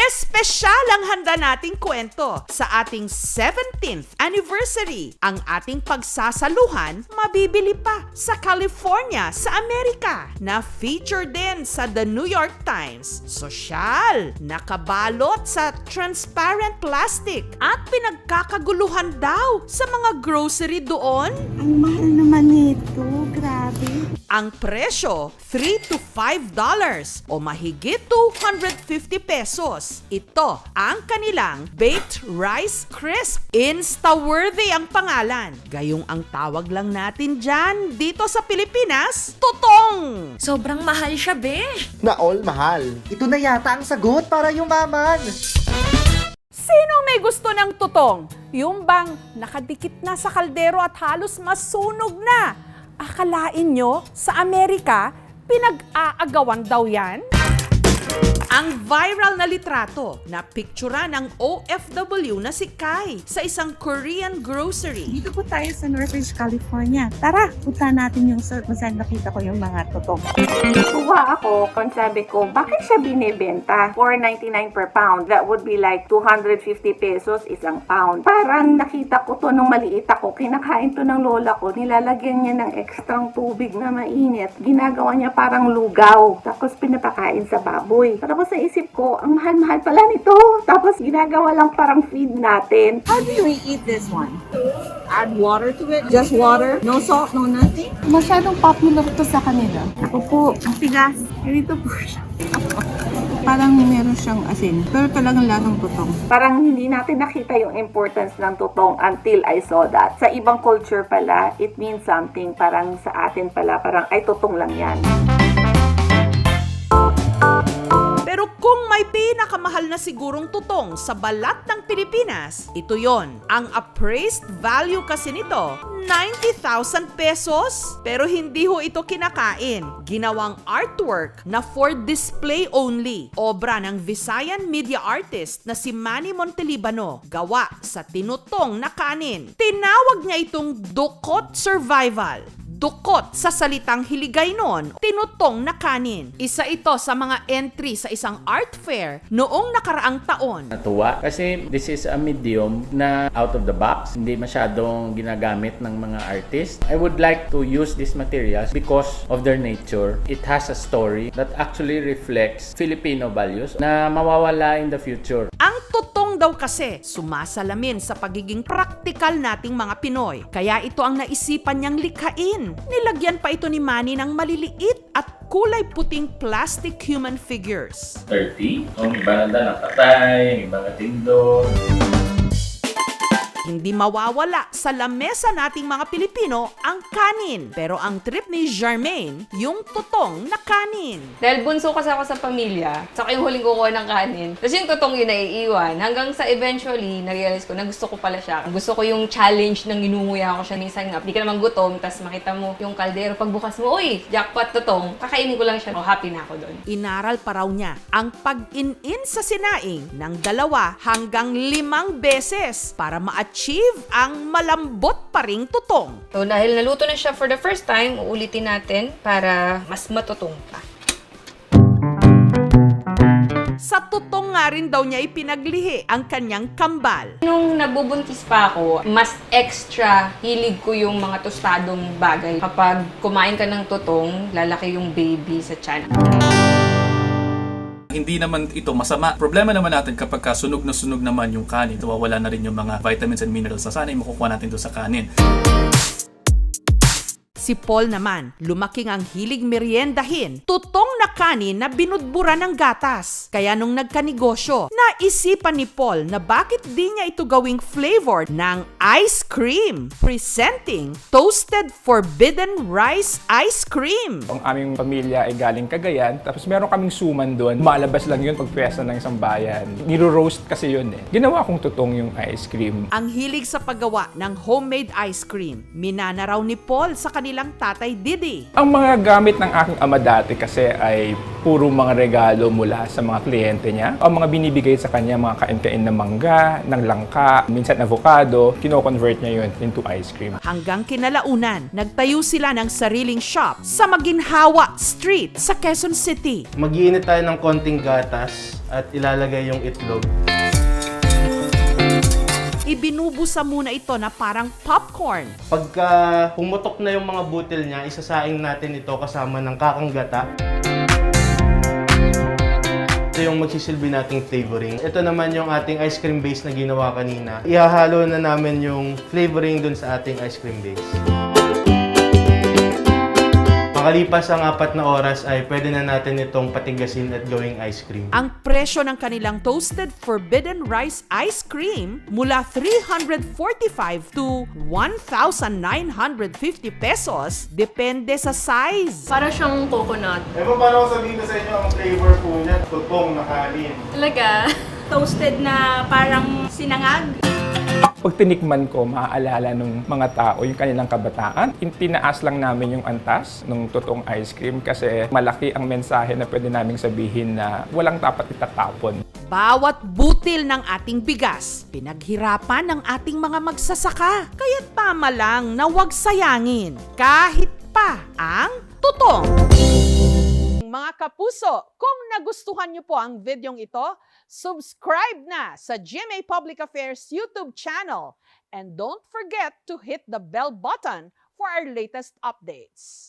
Espesyal ang handa nating kwento sa ating 17th anniversary. Ang ating pagsasaluhan mabibili pa sa California sa Amerika na feature din sa The New York Times. Sosyal, nakabalot sa transparent plastic at pinagkakaguluhan daw sa mga grocery doon. Ang mahal naman nito, grabe. Ang presyo, $3 to $5 o mahigit 250 pesos. Ito ang kanilang baked rice crisp. Insta-worthy ang pangalan. Gayong ang tawag lang natin dyan dito sa Pilipinas, tutong! Sobrang mahal siya, besh. Na all mahal. Ito na yata ang sagot para yumaman. Sinong may gusto ng tutong? Yung bang nakadikit na sa kaldero at halos masunog na? Akalain nyo, sa Amerika, pinag-aagawan daw yan? Ang viral na litrato na piktura ng OFW na si Kai sa isang Korean grocery. Dito po tayo sa Northridge, California. Tara, punta natin yung kung saan nakita ko yung mga totoo. Kuha ako, kung sabi ko, bakit siya binibenta? $4.99 per pound. That would be like 250 pesos isang pound. Parang nakita ko to nung maliit ako. Kinakain to ng lola ko. Nilalagyan niya ng ekstrang tubig na mainit. Ginagawa niya parang lugaw. Tapos pinapakain sa baboy. Tapos naisip ko, ang mahal-mahal pala nito. Tapos ginagawa lang parang feed natin. How do we eat this one? Add water to it? Just water? No salt, no nothing? Masyadong popular to sa kanila. Ako po, ang tigas. Ganito po siya. Parang meron siyang asin. Pero talagang lasang tutong. Parang hindi natin nakita yung importance ng tutong until I saw that. Sa ibang culture pala, it means something. Parang sa atin pala, parang ay tutong lang yan. Pero kung may pinakamahal na sigurong tutong sa balat ng Pilipinas, ito yon. Ang appraised value kasi nito, 90,000 pesos. Pero hindi ho ito kinakain. Ginawang artwork na for display only. Obra ng Visayan media artist na si Manny Montelibano. Gawa sa tinutong na kanin. Tinawag niya itong Dukot Survival. Dukot sa salitang Hiligay noon, tinutong na kanin. Isa ito sa mga entry sa isang art fair noong nakaraang taon. Natuwa kasi this is a medium na out of the box, hindi masyadong ginagamit ng mga artist. I would like to use these materials because of their nature. It has a story that actually reflects Filipino values na mawawala in the future. Ang tutong daw kasi sumasalamin sa pagiging praktikal nating mga Pinoy. Kaya ito ang naisipan niyang likhain. Nilagyan pa ito ni Manny ng maliliit at kulay puting plastic human figures. 30. Ang iba na nakatay, iba natindog. Hindi mawawala sa lamesa nating mga Pilipino ang kanin. Pero ang trip ni Jermaine, yung tutong na kanin. Dahil bunso kasi ako sa pamilya, saka yung huling kukuha ng kanin. Tapos yung totong yun naiiwan. Hanggang sa eventually, na-realize ko na gusto ko pala siya. Gusto ko yung challenge ng inunguya ko siya. Minsan nga, di ka naman gutom, tapos makita mo yung kaldero. Pagbukas mo, uy, jackpot totong. Kakainin ko lang siya. Oh, happy na ako doon. Inaral pa raw niya ang pag-in-in sa sinaing ng 2 hanggang 5 beses para ma-achieve ang malambot pa ring tutong. So dahil naluto na siya for the first time, uulitin natin para mas matutong pa. Sa tutong nga rin daw niya ipinaglihi ang kanyang kambal. Nung nabubuntis pa ako, mas extra hilig ko yung mga tostadong bagay. Kapag kumain ka ng tutong, lalaki yung baby sa tiyan. Hindi naman ito masama. Problema naman natin kapag sunog na sunog naman yung kanin, nawawala na rin yung mga vitamins and minerals na sana yung makukuha natin doon sa kanin. Si Paul naman, lumaking ang hilig meriendahin, tutong na kanin na binudbura ng gatas. Kaya nung nagkanegosyo, naisipan ni Paul na bakit di niya ito gawing flavor ng ice cream, presenting Toasted Forbidden Rice Ice Cream. Ang aming pamilya ay galing Cagayan, tapos meron kaming suman doon. Malabas lang yun pag piyesta ng isang bayan. Niro-roast kasi yun eh. Ginawa kong tutong yung ice cream. Ang hilig sa paggawa ng homemade ice cream, minana raw ni Paul sa kanilang tatay Didi. Ang mga gamit ng aking ama dati kasi ay puro mga regalo mula sa mga kliyente niya. Ang mga binibigay sa kanya, mga kain-kain na mangga, ng langka, minsan avocado, kino-convert niya yun into ice cream. Hanggang kinalaunan, nagtayo sila ng sariling shop sa Maginhawa Street sa Quezon City. Mag-iinit tayo ng konting gatas. at ilalagay yung itlog. Ibinubusa muna ito na parang popcorn. Pagka pumutok na yung mga butil niya, isasaing natin ito kasama ng kakanggata. Ito yung magsisilbi nating flavoring. Ito naman yung ating ice cream base na ginawa kanina. Ihahalo na namin yung flavoring dun sa ating ice cream base. Makalipas ang 4 na oras ay pwede na natin itong patigasin at gawing ice cream. Ang presyo ng kanilang toasted forbidden rice ice cream mula 345 to 1,950 pesos depende sa size. Para siyang coconut. Paano ko sabihin ko sa inyo ang flavor po niya? Tutong na kanin. Talaga, toasted na parang sinangag. Pag tinikman ko, maaalala ng mga tao yung kanilang kabataan. Tinaas lang namin yung antas ng totoong ice cream kasi malaki ang mensahe na pwede naming sabihin na walang dapat itatapon. Bawat butil ng ating bigas, pinaghirapan ng ating mga magsasaka. Kaya't tama lang na huwag sayangin kahit pa ang tutong. Mga kapuso, kung nagustuhan niyo po ang videong ito, subscribe na sa GMA Public Affairs YouTube channel and don't forget to hit the bell button for our latest updates.